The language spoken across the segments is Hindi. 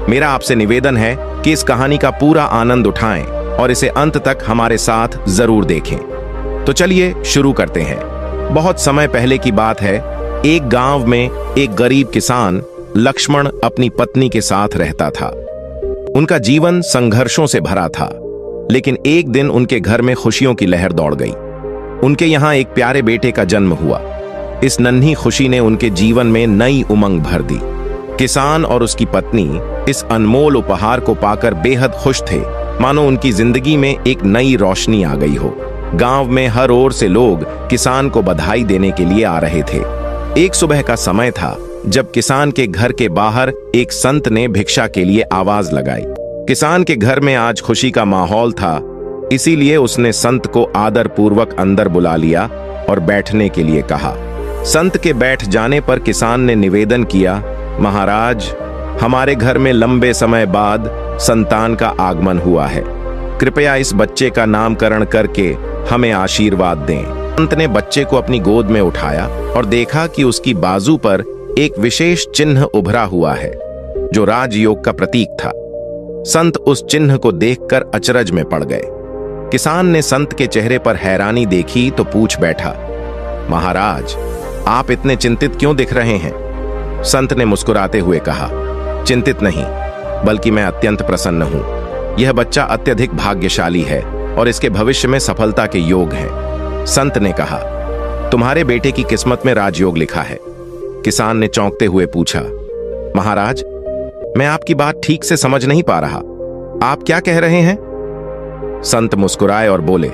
मेरा आपसे निवेदन है कि इस कहानी का पूरा आनंद उठाएं और इसे अंत तक हमारे साथ जरूर देखें। तो चलिए शुरू करते हैं। बहुत समय पहले की बात है। एक गांव में एक गरीब किसान लक्ष्मण अपनी पत्नी के साथ रहता था। उनका जीवन संघर्षों से भरा था, लेकिन एक दिन उनके घर में खुशियों की लहर दौड़ गई। उनके यहाँ एक प्यारे बेटे का जन्म हुआ। इस नन्ही खुशी ने उनके जीवन में नई उमंग भर दी। किसान और उसकी पत्नी इस अनमोल उपहार को पाकर बेहद खुश थे, मानो उनकी जिंदगी में एक नई रोशनी आ गई हो। गांव में हर ओर से लोग किसान को बधाई देने के लिए आ रहे थे। एक सुबह का समय था जब किसान के घर के बाहर एक संत ने भिक्षा के लिए आवाज लगाई। किसान के घर में आज खुशी का माहौल था, इसीलिए उसने संत को आदर पूर्वक अंदर बुला लिया और बैठने के लिए कहा। संत के बैठ जाने पर किसान ने निवेदन किया, महाराज, हमारे घर में लंबे समय बाद संतान का आगमन हुआ है। कृपया इस बच्चे का नामकरण करके हमें आशीर्वाद दें। संत ने बच्चे को अपनी गोद में उठाया और देखा कि उसकी बाजू पर एक विशेष चिन्ह उभरा हुआ है, जो राजयोग का प्रतीक था। संत उस चिन्ह को देखकर अचरज में पड़ गए। किसान ने संत के चेहरे पर हैरानी देखी तो पूछ बैठा, महाराज, आप इतने चिंतित क्यों दिख रहे हैं? संत ने मुस्कुराते हुए कहा, चिंतित नहीं, बल्कि मैं अत्यंत प्रसन्न हूं। यह बच्चा अत्यधिक भाग्यशाली है और इसके भविष्य में सफलता के योग हैं। संत ने कहा, तुम्हारे बेटे की किस्मत में राजयोग लिखा है। किसान ने चौंकते हुए पूछा, महाराज, मैं आपकी बात ठीक से समझ नहीं पा रहा। आप क्या कह रहे हैं? संत मुस्कुराए और बोले,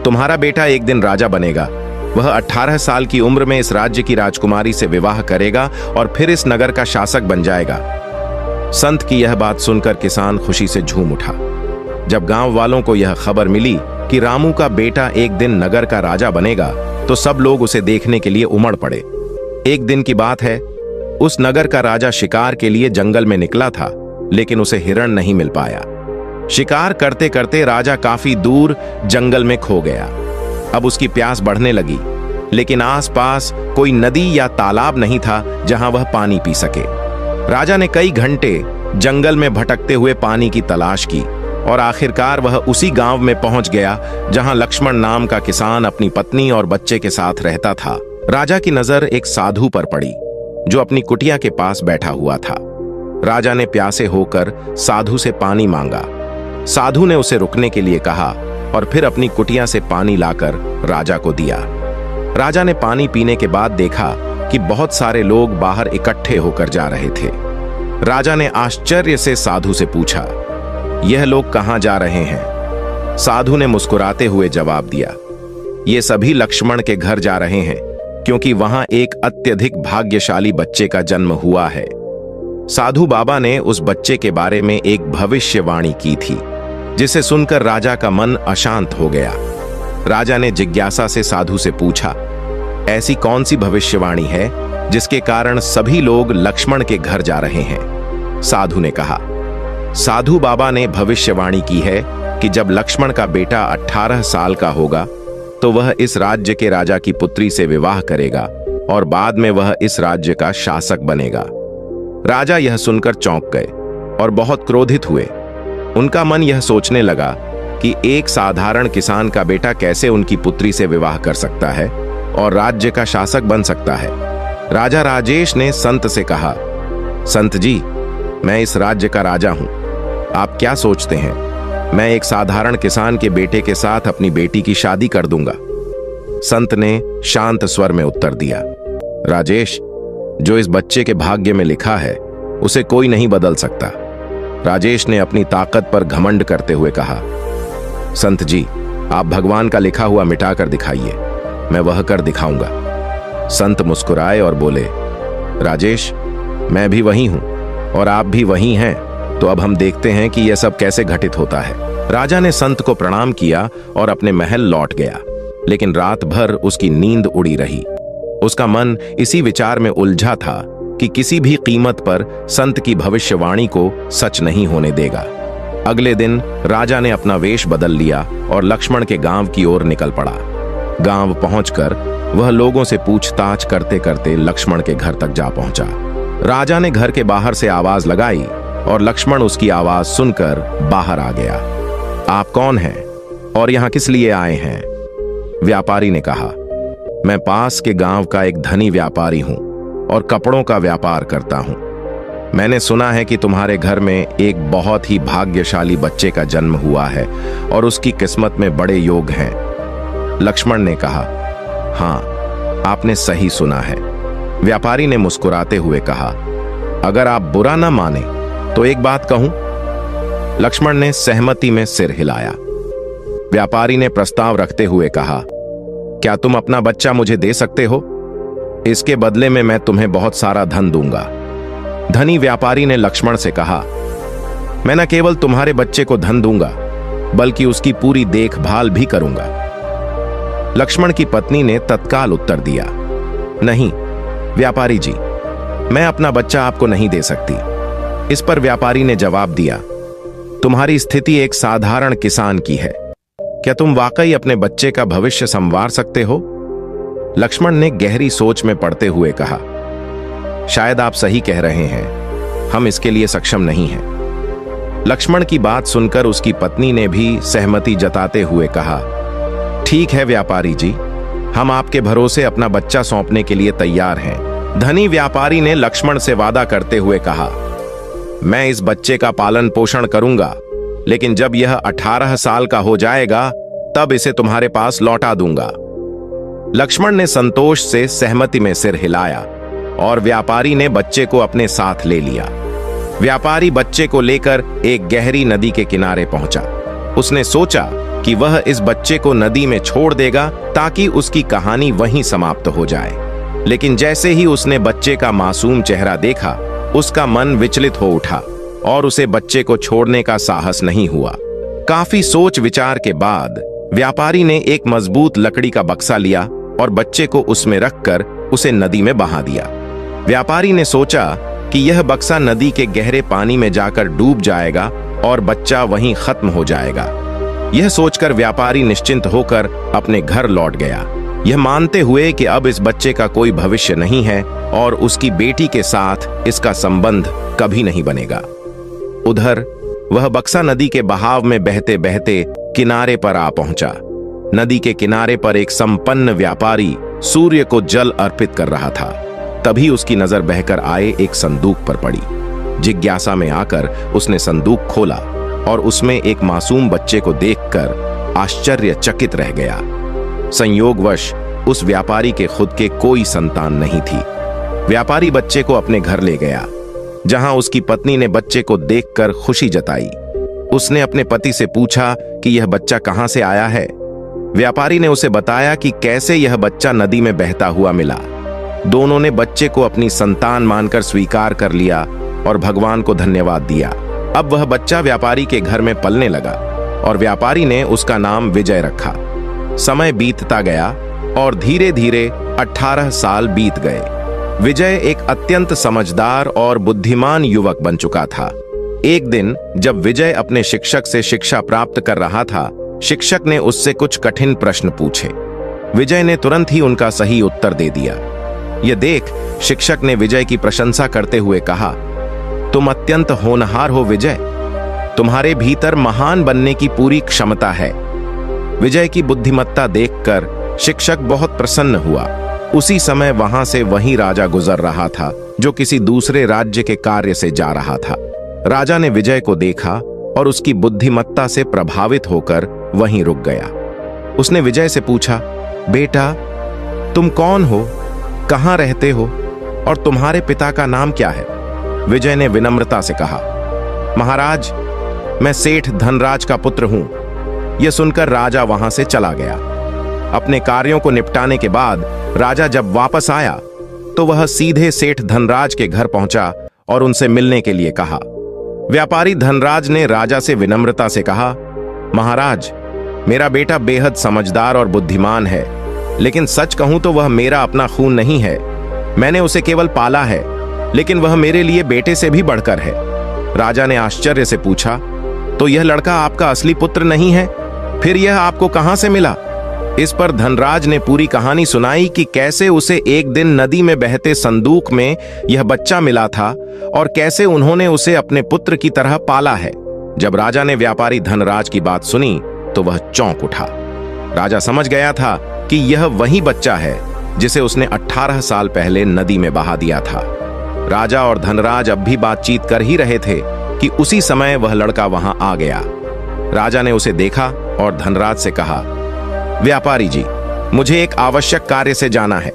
तुम्हारा बेटा एक दिन राजा बनेगा। वह 18 साल की उम्र में इस राज्य की राजकुमारी से विवाह करेगा और फिर इस नगर का शासक बन जाएगा। संत की यह बात सुनकर किसान खुशी से झूम उठा। जब गांव वालों को यह खबर मिली कि रामू का बेटा एक दिन नगर का राजा बनेगा, तो सब लोग उसे देखने के लिए उमड़ पड़े। एक दिन की बात है, उस नगर का राजा शिकार के लिए जंगल में निकला था, लेकिन उसे हिरण नहीं मिल पाया। शिकार करते करते राजा काफी दूर जंगल में खो गया। अब उसकी प्यास बढ़ने लगी, लेकिन आसपास कोई नदी या तालाब नहीं था जहां वह पानी पी सके। राजा ने कई घंटे जंगल में भटकते हुए पानी की तलाश की और आखिरकार वह उसी गांव में पहुंच गया जहां लक्ष्मण नाम का किसान अपनी पत्नी और बच्चे के साथ रहता था। राजा की नजर एक साधु पर पड़ी, जो अपनी कुटिया के पास बैठा हुआ था। राजा ने प्यासे होकर साधु से पानी मांगा। साधु ने उसे रुकने के लिए कहा और फिर अपनी कुटिया से पानी लाकर राजा को दिया। राजा ने पानी पीने के बाद देखा कि बहुत सारे लोग बाहर इकट्ठे होकर जा रहे थे। राजा ने आश्चर्य से साधु से पूछा, यह लोग कहां जा रहे हैं? साधु ने मुस्कुराते हुए जवाब दिया, ये सभी लक्ष्मण के घर जा रहे हैं, क्योंकि वहां एक अत्यधिक भाग्यशाली बच्चे का जन्म हुआ है। साधु बाबा ने उस बच्चे के बारे में एक भविष्यवाणी की थी, जिसे सुनकर राजा का मन अशांत हो गया। राजा ने जिज्ञासा से साधु से पूछा, ऐसी कौन सी भविष्यवाणी है जिसके कारण सभी लोग लक्ष्मण के घर जा रहे हैं? साधु ने कहा, साधु बाबा ने भविष्यवाणी की है कि जब लक्ष्मण का बेटा 18 साल का होगा, तो वह इस राज्य के राजा की पुत्री से विवाह करेगा और बाद में वह इस राज्य का शासक बनेगा। राजा यह सुनकर चौंक गए और बहुत क्रोधित हुए। उनका मन यह सोचने लगा कि एक साधारण किसान का बेटा कैसे उनकी पुत्री से विवाह कर सकता है और राज्य का शासक बन सकता है। राजा राजेश ने संत से कहा, संत जी, मैं इस राज्य का राजा हूं। आप क्या सोचते हैं? मैं एक साधारण किसान के बेटे के साथ अपनी बेटी की शादी कर दूंगा। संत ने शांत स्वर में उत्तर दिया, राजेश, जो इस बच्चे के भाग्य में लिखा है उसे कोई नहीं बदल सकता। राजेश ने अपनी ताकत पर घमंड करते हुए कहा, संत जी, आप भगवान का लिखा हुआ मिटाकर दिखाइए, मैं वह कर दिखाऊंगा। संत मुस्कुराए और बोले, राजेश, मैं भी वही हूं और आप भी वही हैं, तो अब हम देखते हैं कि यह सब कैसे घटित होता है। राजा ने संत को प्रणाम किया और अपने महल लौट गया, लेकिन रात भर उसकी नींद उड़ी रही। उसका मन इसी विचार में उलझा था कि किसी भी कीमत पर संत की भविष्यवाणी को सच नहीं होने देगा। अगले दिन राजा ने अपना वेश बदल लिया और लक्ष्मण के गांव की ओर निकल पड़ा। गांव पहुंचकर वह लोगों से पूछताछ करते करते लक्ष्मण के घर तक जा पहुंचा। राजा ने घर के बाहर से आवाज लगाई और लक्ष्मण उसकी आवाज सुनकर बाहर आ गया। आप कौन हैं और यहां किस लिए आए हैं? व्यापारी ने कहा, मैं पास के गांव का एक धनी व्यापारी हूं और कपड़ों का व्यापार करता हूं। मैंने सुना है कि तुम्हारे घर में एक बहुत ही भाग्यशाली बच्चे का जन्म हुआ है और उसकी किस्मत में बड़े योग हैं। लक्ष्मण ने कहा, हां, आपने सही सुना है। व्यापारी ने मुस्कुराते हुए कहा, अगर आप बुरा ना माने तो एक बात कहूं? लक्ष्मण ने सहमति में सिर हिलाया। व्यापारी ने प्रस्ताव रखते हुए कहा, क्या तुम अपना बच्चा मुझे दे सकते हो? इसके बदले में मैं तुम्हें बहुत सारा धन दूंगा। धनी व्यापारी ने लक्ष्मण से कहा, मैं न केवल तुम्हारे बच्चे को धन दूंगा बल्कि उसकी पूरी देखभाल भी करूंगा। लक्ष्मण की पत्नी ने तत्काल उत्तर दिया, नहीं व्यापारी जी, मैं अपना बच्चा आपको नहीं दे सकती। इस पर व्यापारी ने जवाब दिया, तुम्हारी स्थिति एक साधारण किसान की है। क्या तुम वाकई अपने बच्चे का भविष्य संवार सकते हो? लक्ष्मण ने गहरी सोच में पड़ते हुए कहा, शायद आप सही कह रहे हैं, हम इसके लिए सक्षम नहीं हैं। लक्ष्मण की बात सुनकर उसकी पत्नी ने भी सहमति जताते हुए कहा, ठीक है व्यापारी जी, हम आपके भरोसे अपना बच्चा सौंपने के लिए तैयार हैं। धनी व्यापारी ने लक्ष्मण से वादा करते हुए कहा, मैं इस बच्चे का पालन पोषण करूंगा, लेकिन जब यह 18 साल का हो जाएगा तब इसे तुम्हारे पास लौटा दूंगा। लक्ष्मण ने संतोष से सहमति में सिर हिलाया और व्यापारी ने बच्चे को अपने साथ ले लिया। व्यापारी बच्चे को लेकर एक गहरी नदी के किनारे पहुंचा। उसने सोचा कि वह इस बच्चे को नदी में छोड़ देगा ताकि उसकी कहानी वहीं समाप्त हो जाए। लेकिन जैसे ही उसने बच्चे का मासूम चेहरा देखा, उसका मन विचलित हो उठा और उसे बच्चे को छोड़ने का साहस नहीं हुआ। काफी सोच विचार के बाद व्यापारी ने एक मजबूत लकड़ी का बक्सा लिया और बच्चे को उसमें रखकर उसे नदी में बहा दिया। व्यापारी ने सोचा कि यह बक्सा नदी के गहरे पानी में जाकर डूब जाएगा और बच्चा वहीं खत्म हो जाएगा। यह सोचकर व्यापारी निश्चिंत होकर अपने घर लौट गया, यह मानते हुए कि अब इस बच्चे का कोई भविष्य नहीं है और उसकी बेटी के साथ इसका संबंध कभी नहीं बनेगा। उधर वह बक्सा नदी के बहाव में बहते बहते किनारे पर आ पहुंचा। नदी के किनारे पर एक संपन्न व्यापारी सूर्य को जल अर्पित कर रहा था। तभी उसकी नजर बहकर आए एक संदूक पर पड़ी। जिज्ञासा में आकर उसने संदूक खोला और उसमें एक मासूम बच्चे को देखकर आश्चर्यचकित रह गया। संयोगवश उस व्यापारी के खुद के कोई संतान नहीं थी। व्यापारी बच्चे को अपने घर ले गया, जहां उसकी पत्नी ने बच्चे को देखकर खुशी जताई। उसने अपने पति से पूछा कि यह बच्चा कहां से आया है। व्यापारी ने उसे बताया कि कैसे यह बच्चा नदी में बहता हुआ मिला। दोनों ने बच्चे को अपनी संतान मानकर स्वीकार कर लिया और भगवान को धन्यवाद दिया। अब वह बच्चा व्यापारी के घर में पलने लगा और व्यापारी ने उसका नाम विजय रखा। समय बीतता गया और धीरे धीरे 18 साल बीत गए। विजय एक अत्यंत समझदार और बुद्धिमान युवक बन चुका था। एक दिन जब विजय अपने शिक्षक से शिक्षा प्राप्त कर रहा था, शिक्षक ने उससे कुछ कठिन प्रश्न पूछे। विजय ने तुरंत ही उनका सही उत्तर दे दिया। यह देख शिक्षक ने विजय की प्रशंसा करते हुए कहा, तुम अत्यंत होनहार हो विजय, तुम्हारे भीतर महान बनने की पूरी क्षमता है। विजय की बुद्धिमत्ता देखकर शिक्षक बहुत प्रसन्न हुआ। उसी समय वहां से वही राजा गुजर रहा था जो किसी दूसरे राज्य के कार्य से जा रहा था। राजा ने विजय को देखा और उसकी बुद्धिमत्ता से प्रभावित होकर वहीं रुक गया। उसने विजय से पूछा, बेटा तुम कौन हो, कहां रहते हो और तुम्हारे पिता का नाम क्या है? विजय ने विनम्रता से कहा, महाराज मैं सेठ धनराज का पुत्र हूं। यह सुनकर राजा वहां से चला गया। अपने कार्यों को निपटाने के बाद राजा जब वापस आया तो वह सीधे सेठ धनराज के घर पहुंचा और उनसे मिलने के लिए कहा। व्यापारी धनराज ने राजा से विनम्रता से कहा, महाराज मेरा बेटा बेहद समझदार और बुद्धिमान है, लेकिन सच कहूं तो वह मेरा अपना खून नहीं है। मैंने उसे केवल पाला है, लेकिन वह मेरे लिए बेटे से भी बढ़कर है। राजा ने आश्चर्य से पूछा, तो यह लड़का आपका असली पुत्र नहीं है? फिर यह आपको कहां से मिला? इस पर धनराज ने पूरी कहानी सुनाई कि कैसे उसे एक दिन नदी में बहते संदूक में यह बच्चा मिला था और कैसे उन्होंने उसे अपने पुत्र की तरह पाला है। जब राजा ने व्यापारी धनराज की बात सुनी तो वह चौंक उठा। राजा समझ गया था कि यह वही बच्चा है जिसे उसने 18 साल पहले नदी में बहा दिया था। राजा और धनराज अब भी बातचीत कर ही रहे थे कि उसी समय वह लड़का वहां आ गया। राजा ने उसे देखा और धनराज से कहा, व्यापारी जी, मुझे एक आवश्यक कार्य से जाना है।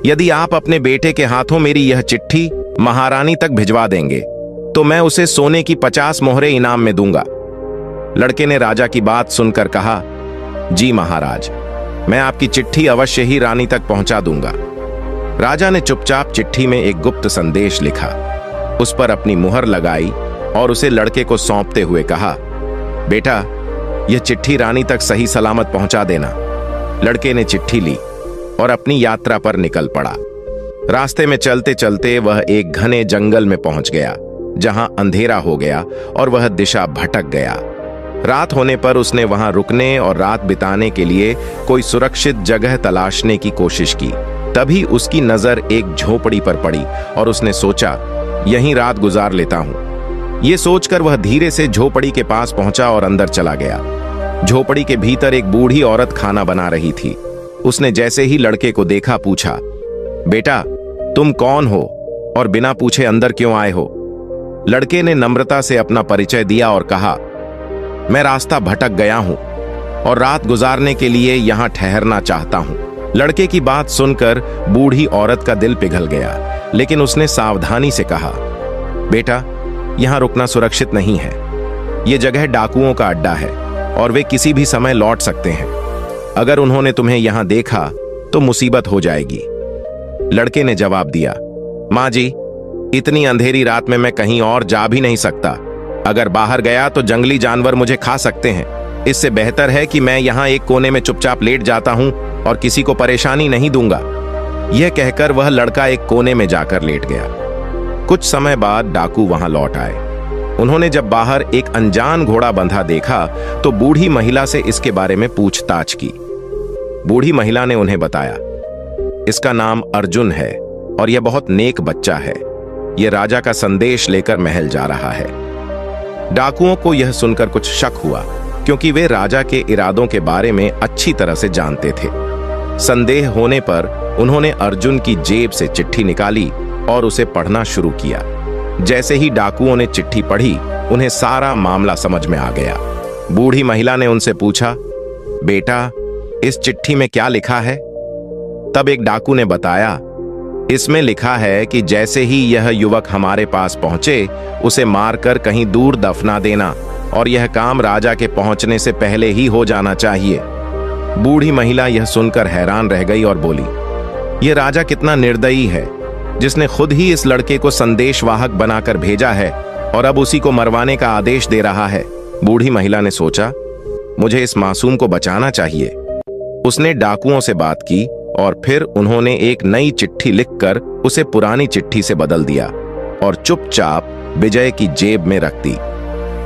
यदि आप अपने बेटे के हाथों मेरी यह चिट्ठी महारानी तक भिजवा देंगे तो मैं उसे सोने की 50 मोहरें इनाम में दूंगा। लड़के ने राजा की बात सुनकर कहा, जी महाराज, मैं आपकी चिट्ठी अवश्य ही रानी तक पहुंचा दूंगा। राजा ने चुपचाप चिट्ठी में एक गुप्त संदेश लिखा, उस पर अपनी मुहर लगाई और उसे लड़के को सौंपते हुए कहा, बेटा, यह चिट्ठी रानी तक सही सलामत पहुंचा देना। लड़के ने चिट्ठी ली और अपनी यात्रा पर निकल पड़ा। रास्ते में चलते चलते वह एक घने जंगल में पहुंच गया, जहां अंधेरा हो गया और वह दिशा भटक गया। रात होने पर उसने वहां रुकने और रात बिताने के लिए कोई सुरक्षित जगह तलाशने की कोशिश की। तभी उसकी नजर एक झोपड़ी पर पड़ी और उसने सोचा, यहीं रात गुजार लेता हूं। ये सोचकर वह धीरे से झोपड़ी के पास पहुंचा और अंदर चला गया। झोपड़ी के भीतर एक बूढ़ी औरत खाना बना रही थी। उसने जैसे ही लड़के को देखा पूछा, बेटा, तुम कौन हो और बिना पूछे अंदर क्यों आए हो? लड़के ने नम्रता से अपना परिचय दिया और कहा, मैं रास्ता भटक गया हूं और रात गुजारने के लिए यहां ठहरना चाहता हूं। लड़के की बात सुनकर बूढ़ी औरत का दिल पिघल गया, लेकिन उसने सावधानी से कहा, बेटा, यहां रुकना सुरक्षित नहीं है। यह जगह डाकुओं का अड्डा है और वे किसी भी समय लौट सकते हैं। अगर उन्होंने तुम्हें यहां देखा तो मुसीबत हो जाएगी। लड़के ने जवाब दिया, मां जी, इतनी अंधेरी रात में मैं कहीं और जा भी नहीं सकता। अगर बाहर गया तो जंगली जानवर मुझे खा सकते हैं। इससे बेहतर है कि मैं यहां एक कोने में चुपचाप लेट जाता हूं और किसी को परेशानी नहीं दूंगा। यह कहकर वह लड़का एक कोने में जाकर लेट गया। कुछ समय बाद डाकू वहां लौट आए। उन्होंने जब बाहर एक अनजान घोड़ा बंधा देखा तो बूढ़ी महिला से इसके बारे में पूछताछ की। बूढ़ी महिला ने उन्हें बताया, इसका नाम अर्जुन है और यह बहुत नेक बच्चा है। यह राजा का संदेश लेकर महल जा रहा है। डाकुओं को यह सुनकर कुछ शक हुआ, क्योंकि वे राजा के इरादों के बारे में अच्छी तरह से जानते थे। संदेह होने पर उन्होंने अर्जुन की जेब से चिट्ठी निकाली और उसे पढ़ना शुरू किया। जैसे ही डाकुओं ने चिट्ठी पढ़ी, उन्हें सारा मामला समझ में आ गया। बूढ़ी महिला ने उनसे पूछा, बेटा, इस चिट्ठी में क्या लिखा है? तब एक डाकू ने बताया, इसमें लिखा है कि जैसे ही यह युवक हमारे पास पहुंचे, उसे मारकर कहीं दूर दफना देना और यह काम राजा के पहुंचने से पहले ही हो जाना चाहिए। बूढ़ी महिला यह सुनकर हैरान रह गई और बोली, यह राजा कितना निर्दयी है, जिसने खुद ही इस लड़के को संदेशवाहक बनाकर भेजा है और अब उसी को मरवाने का आदेश दे रहा है। बूढ़ी महिला ने सोचा, मुझे इस मासूम को बचाना चाहिए। उसने डाकुओं से बात की और फिर उन्होंने एक नई चिट्ठी लिखकर उसे पुरानी चिट्ठी से बदल दिया और चुपचाप विजय की जेब में रख दी।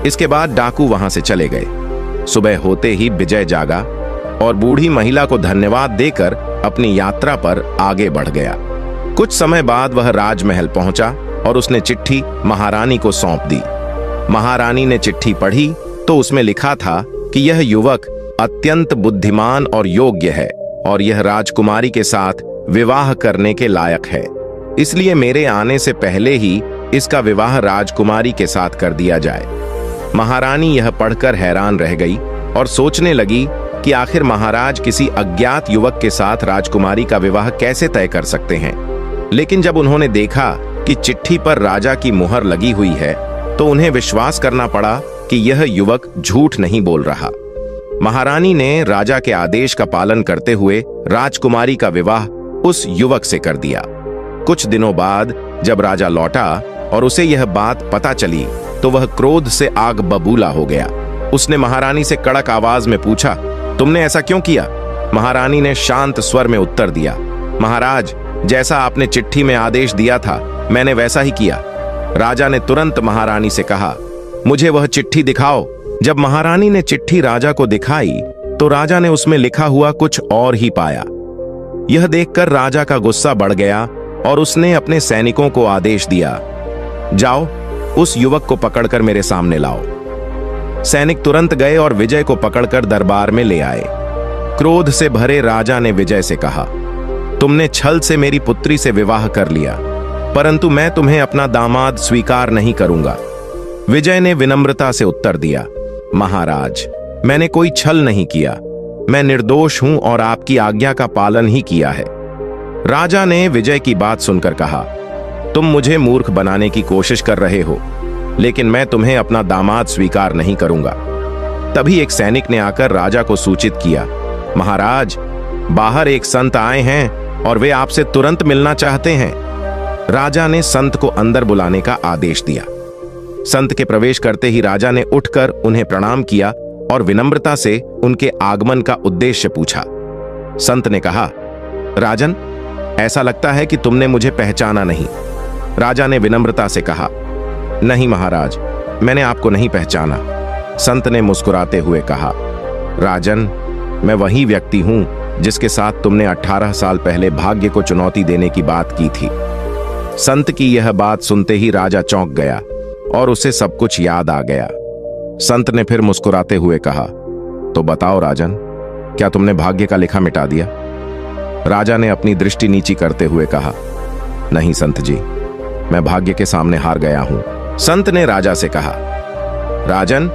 इसके बाद डाकू वहां से चले गए। सुबह होते ही विजय जागा और बूढ़ी महिला को धन्यवाद देकर अपनी यात्रा पर आगे बढ़ गया। कुछ समय बाद वह राजमहल पहुंचा और उसने चिट्ठी महारानी को सौंप दी। महारानी ने चिट्ठी पढ़ी तो उसमें लिखा था कि यह युवक अत्यंत बुद्धिमान और योग्य है और यह राजकुमारी के साथ विवाह करने के लायक है। इसलिए मेरे आने से पहले ही इसका विवाह राजकुमारी के साथ कर दिया जाए। महारानी यह पढ़कर हैरान रह गई और सोचने लगी कि आखिर महाराज किसी अज्ञात युवक के साथ राजकुमारी का विवाह कैसे तय कर सकते हैं। लेकिन जब उन्होंने देखा कि चिट्ठी पर राजा की मुहर लगी हुई है तो उन्हें विश्वास करना पड़ा कि यह युवक झूठ नहीं बोल रहा। महारानी ने राजा के आदेश का पालन करते हुए राजकुमारी का विवाह उस युवक से कर दिया। कुछ दिनों बाद जब राजा लौटा और उसे यह बात पता चली तो वह क्रोध से आग बबूला हो गया। उसने महारानी से कड़क आवाज में पूछा, तुमने ऐसा क्यों किया? महारानी ने शांत स्वर में उत्तर दिया, महाराज, जैसा आपने चिट्ठी में आदेश दिया था मैंने वैसा ही किया। राजा ने तुरंत महारानी से कहा, मुझे वह चिट्ठी दिखाओ। जब महारानी ने चिट्ठी राजा को दिखाई तो राजा ने उसमें लिखा हुआ कुछ और ही पाया। यह देखकर राजा का गुस्सा बढ़ गया और उसने अपने सैनिकों को आदेश दिया, जाओ उस युवक को पकड़कर मेरे सामने लाओ। सैनिक तुरंत गए और विजय को पकड़कर दरबार में ले आए। क्रोध से भरे राजा ने विजय से कहा, तुमने छल से मेरी पुत्री से विवाह कर लिया, परंतु मैं तुम्हें अपना दामाद स्वीकार नहीं करूंगा। विजय ने विनम्रता से उत्तर दिया, महाराज, मैंने कोई छल नहीं किया, मैं निर्दोष हूं और आपकी आज्ञा का पालन ही किया है। राजा ने विजय की बात सुनकर कहा, तुम मुझे मूर्ख बनाने की कोशिश कर रहे हो, लेकिन मैं तुम्हें अपना दामाद स्वीकार नहीं करूंगा। तभी एक सैनिक ने आकर राजा को सूचित किया, महाराज, बाहर एक संत आए हैं और वे आपसे तुरंत मिलना चाहते हैं। राजा ने संत को अंदर बुलाने का आदेश दिया। संत के प्रवेश करते ही राजा ने उठकर उन्हें प्रणाम किया और विनम्रता से उनके आगमन का उद्देश्य पूछा। संत ने कहा, राजन, ऐसा लगता है कि तुमने मुझे पहचाना नहीं। राजा ने विनम्रता से कहा, नहीं महाराज, मैंने आपको नहीं पहचाना। संत ने मुस्कुराते हुए कहा, राजन, मैं वही व्यक्ति हूं जिसके साथ तुमने 18 साल पहले भाग्य को चुनौती देने की बात की थी। संत की यह बात सुनते ही राजा चौंक गया और उसे सब कुछ याद आ गया। संत ने फिर मुस्कुराते हुए कहा, तो बताओ राजन, क्या तुमने भाग्य का लिखा मिटा दिया? राजा ने अपनी दृष्टि नीची करते हुए कहा, नहीं संत जी, मैं भाग्य के सामने हार गया हूं। संत ने राजा से कहा, राजन,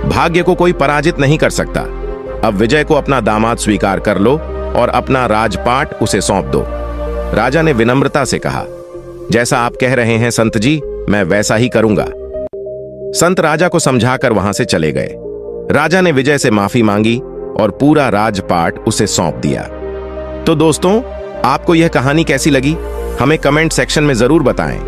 भाग्य को कोई पराजित नहीं कर सकता। अब विजय को अपना दामाद स्वीकार कर लो और अपना राजपाट उसे सौंप दो। राजा ने विनम्रता से कहा, जैसा आप कह रहे हैं संत जी, मैं वैसा ही करूंगा। संत राजा को समझाकर वहां से चले गए। राजा ने विजय से माफी मांगी और पूरा राजपाट उसे सौंप दिया। तो दोस्तों, आपको यह कहानी कैसी लगी? हमें कमेंट सेक्शन में जरूर बताएं।